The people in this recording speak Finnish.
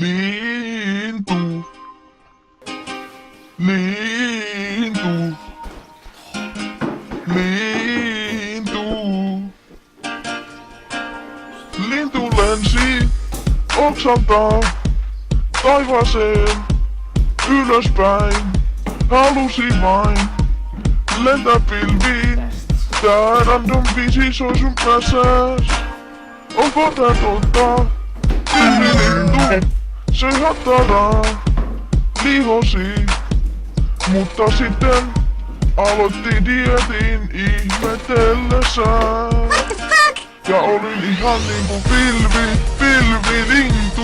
Lintu. Lintu. Lintu. Lintu lensi oksalta taivaaseen ylöspäin. Halusi vain lentää pilviin. Tää random biisi soi sun päässäs. Onko tää totta? Pilvilintu söi hattaraa, lihosi, mutta sitten aloitti dietin ihmetellessään. Ja olin ihan niinku pilvilintu.